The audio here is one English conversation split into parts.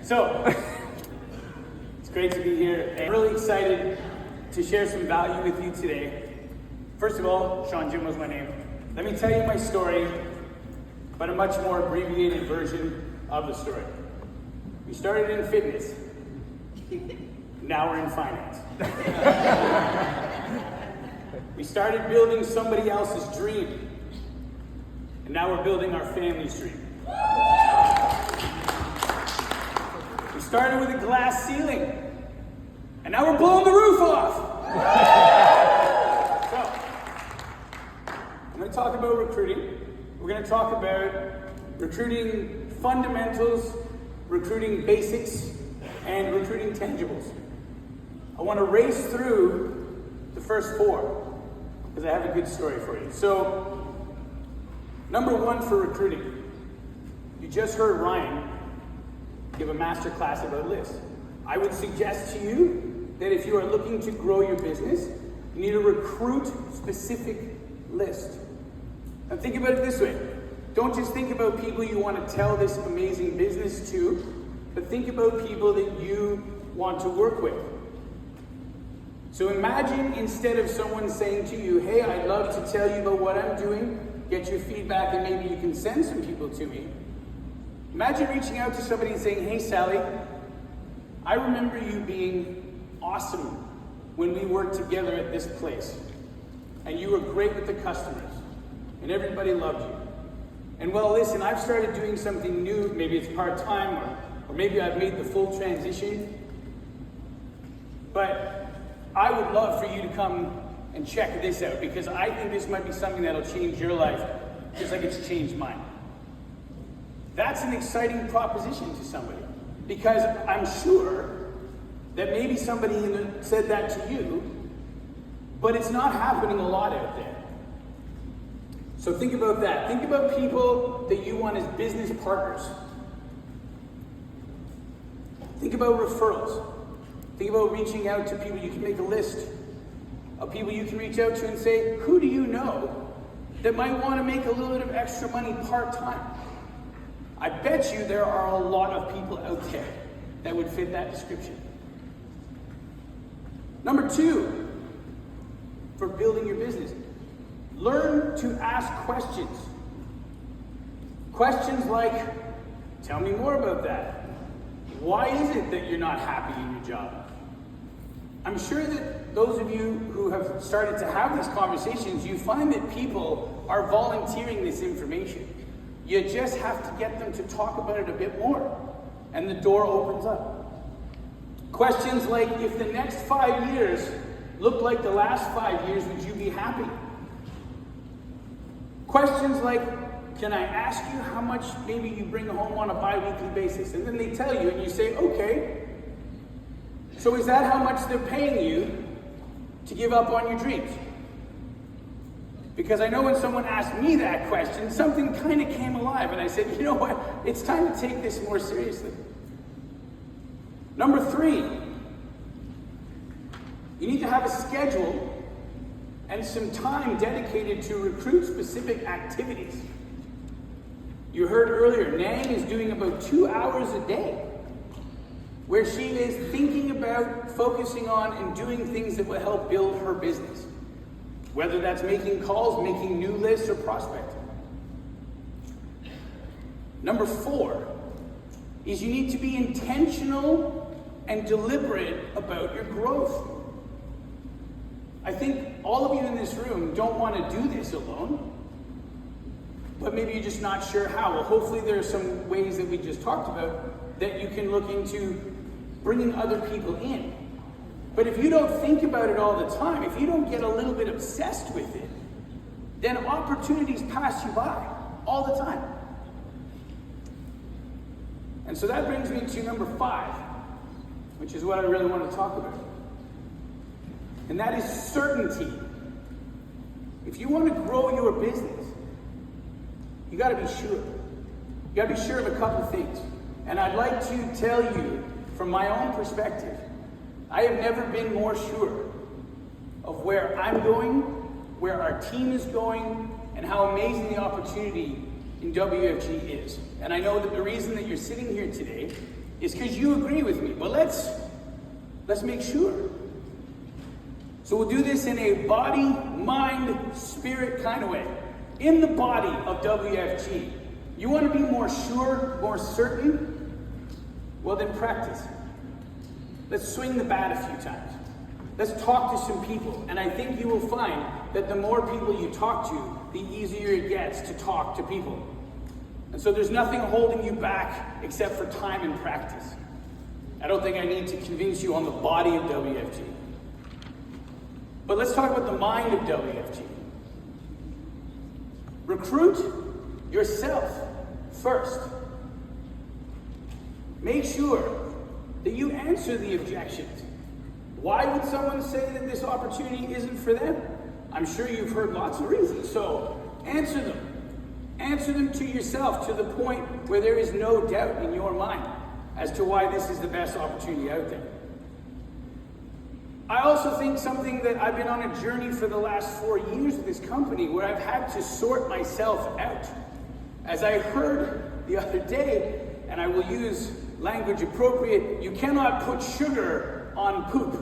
So, it's great to be here and really excited to share some value with you today. First of all, Sean Jim was my name. Let me tell you my story, but a much more abbreviated version of the story. We started in fitness. Now we're in finance. We started building somebody else's dream. And now we're building our family's dream. We started with a glass ceiling. And now we're blowing the roof off. So, I'm going to talk about recruiting. We're going to talk about recruiting fundamentals, recruiting basics, and recruiting tangibles. I want to race through the first four because I have a good story for you. So, number one for recruiting. You just heard Ryan give a master class about lists. I would suggest to you that if you are looking to grow your business, you need a recruit specific list. Now think about it this way. Don't just think about people you want to tell this amazing business to, but think about people that you want to work with. So imagine instead of someone saying to you, hey, I'd love to tell you about what I'm doing, get your feedback, and maybe you can send some people to me. Imagine reaching out to somebody and saying, hey, Sally, I remember you being awesome when we worked together at this place. And you were great with the customers. And everybody loved you. And well, listen, I've started doing something new. Maybe it's part-time, or maybe I've made the full transition. But I would love for you to come and check this out, because I think this might be something that'll change your life, just like it's changed mine. That's an exciting proposition to somebody, because I'm sure that maybe somebody said that to you, but it's not happening a lot out there. So think about that. Think about people that you want as business partners. Think about referrals. Think about reaching out to people. You can make a list of people you can reach out to and say, who do you know that might want to make a little bit of extra money part-time? I bet you there are a lot of people out there that would fit that description. Number two, for building your business, learn to ask questions. Questions like, tell me more about that. Why is it that you're not happy in your job? I'm sure that those of you who have started to have these conversations, you find that people are volunteering this information. You just have to get them to talk about it a bit more, and the door opens up. Questions like, if the next 5 years looked like the last 5 years, would you be happy? Questions like, can I ask you how much maybe you bring home on a bi-weekly basis? And then they tell you, and you say, okay. So is that how much they're paying you to give up on your dreams? Because I know when someone asked me that question, something kind of came alive, and I said, you know what? It's time to take this more seriously. Number three, you need to have a schedule and some time dedicated to recruit specific activities. You heard earlier, Nang is doing about 2 hours a day where she is thinking about, focusing on, and doing things that will help build her business. Whether that's making calls, making new lists, or prospecting. Number four is you need to be intentional and deliberate about your growth. I think all of you in this room don't want to do this alone, but maybe you're just not sure how. Well, hopefully there are some ways that we just talked about that you can look into bringing other people in. But if you don't think about it all the time, if you don't get a little bit obsessed with it, then opportunities pass you by all the time. And so that brings me to number 5, which is what I really want to talk about. And that is certainty. If you want to grow your business, you got to be sure. You got to be sure of a couple things. And I'd like to tell you from my own perspective, I have never been more sure of where I'm going, where our team is going, and how amazing the opportunity in WFG is. And I know that the reason that you're sitting here today is because you agree with me. But let's make sure. So we'll do this in a body, mind, spirit kind of way. In the body of WFG, you want to be more sure, more certain? Well, then practice. Let's swing the bat a few times. Let's talk to some people. And I think you will find that the more people you talk to, the easier it gets to talk to people. And so there's nothing holding you back except for time and practice. I don't think I need to convince you on the body of WFG. But let's talk about the mind of WFG. Recruit yourself first. Make sure that you answer the objections. Why would someone say that this opportunity isn't for them? I'm sure you've heard lots of reasons. So answer them. Answer them to yourself to the point where there is no doubt in your mind as to why this is the best opportunity out there. I also think something that I've been on a journey for the last 4 years with this company where I've had to sort myself out. As I heard the other day, and I will use language appropriate, you cannot put sugar on poop.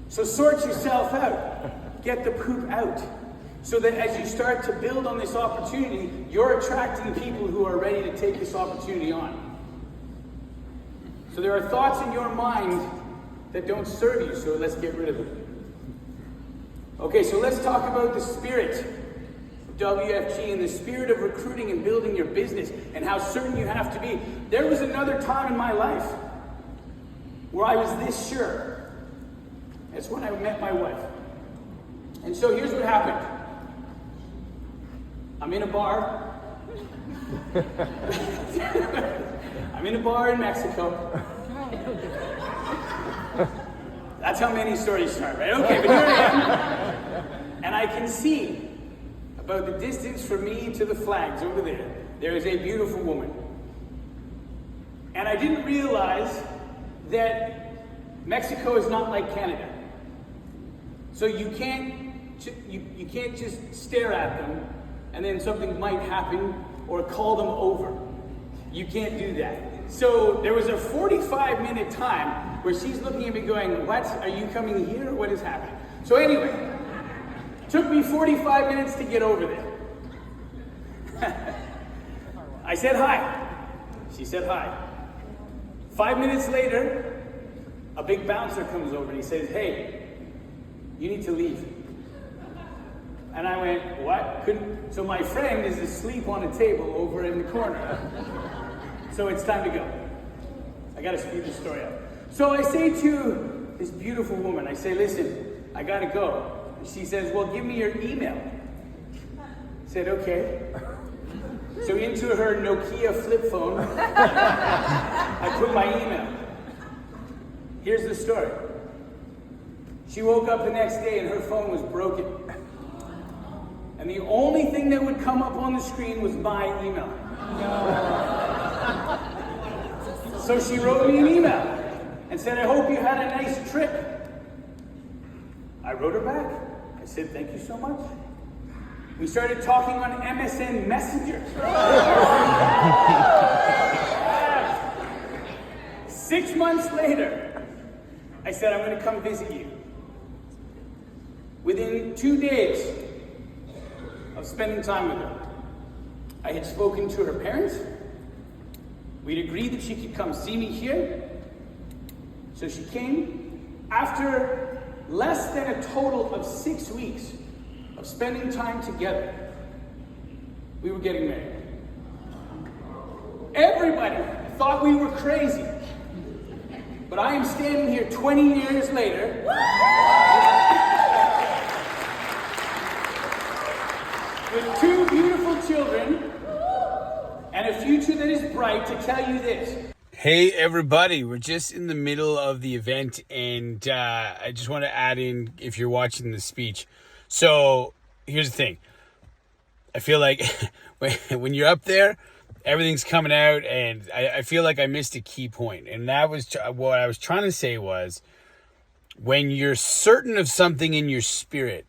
So sort yourself out. Get the poop out. So that as you start to build on this opportunity, you're attracting people who are ready to take this opportunity on. So there are thoughts in your mind that don't serve you, so let's get rid of them. Okay, so let's talk about the spirit of WFG and the spirit of recruiting and building your business and how certain you have to be. There was another time in my life where I was this sure. That's when I met my wife. And so here's what happened. I'm in a bar. I'm in a bar in Mexico. That's how many stories start, right? Okay, but here I am. And I can see about the distance from me to the flags over there, there is a beautiful woman. And I didn't realize that Mexico is not like Canada. So you can't just stare at them and then something might happen or call them over. You can't do that. So there was a 45-minute time where she's looking at me going, what? Are you coming here or what is happening? So anyway, took me 45 minutes to get over there. I said hi. She said hi. 5 minutes later, a big bouncer comes over and he says, hey, you need to leave. And I went, what? So my friend is asleep on a table over in the corner. So it's time to go. I gotta speed the story up. So I say to this beautiful woman, I say, listen, I gotta go. And she says, well, give me your email. I said, okay. So into her Nokia flip phone, I put my email. Here's the story. She woke up the next day and her phone was broken. And the only thing that would come up on the screen was my email. So she wrote me an email and said, I hope you had a nice trip. I wrote her back. I said, thank you so much. We started talking on MSN Messenger. 6 months later, I said, I'm going to come visit you. Within 2 days of spending time with her, I had spoken to her parents. We'd agreed that she could come see me here. So she came. After less than a total of 6 weeks of spending time together, we were getting married. Everybody thought we were crazy. But I am standing here 20 years later with 2 beautiful children and a future that is bright to tell you this. Hey everybody, we're just in the middle of the event and I just want to add in if you're watching the speech. So here's the thing. I feel like when you're up there, everything's coming out and I feel like I missed a key point. And that was what I was trying to say was when you're certain of something in your spirit,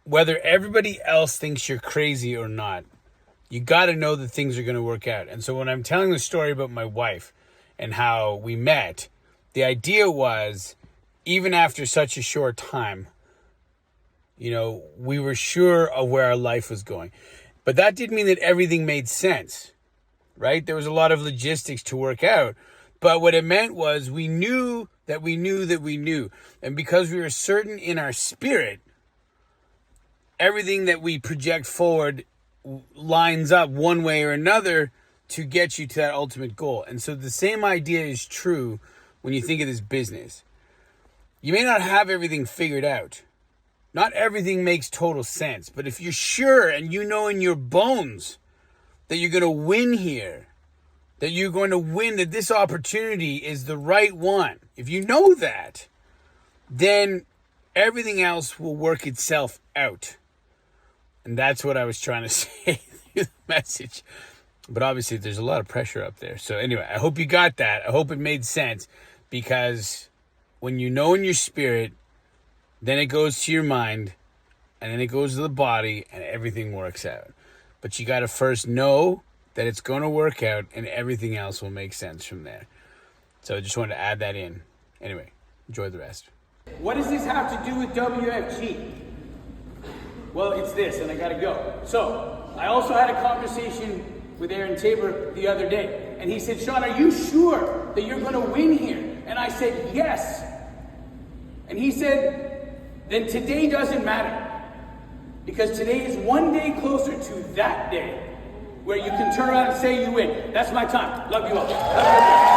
whether everybody else thinks you're crazy or not, You got to know that things are going to work out. And so when I'm telling the story about my wife and how we met, the idea was, even after such a short time, we were sure of where our life was going. But that didn't mean that everything made sense, right? There was a lot of logistics to work out. But what it meant was we knew that we knew that we knew. And because we were certain in our spirit, everything that we project forward lines up one way or another to get you to that ultimate goal. And so the same idea is true when you think of this business. You may not have everything figured out. Not everything makes total sense. But if you're sure and you know in your bones that you're going to win here, that you're going to win, that this opportunity is the right one, if you know that, then everything else will work itself out. And that's what I was trying to say through the message. But obviously there's a lot of pressure up there. So anyway, I hope you got that. I hope it made sense, because when you know in your spirit, then it goes to your mind, and then it goes to the body, and everything works out. But you got to first know that it's going to work out, and everything else will make sense from there. So I just wanted to add that in. Anyway, enjoy the rest. What does this have to do with WFG? Well, it's this, and I gotta go. So, I also had a conversation with Aaron Tabor the other day, and he said, Sean, are you sure that you're gonna win here? And I said, yes. And he said, then today doesn't matter, because today is one day closer to that day where you can turn around and say you win. That's my time. Love you all. Have a good day.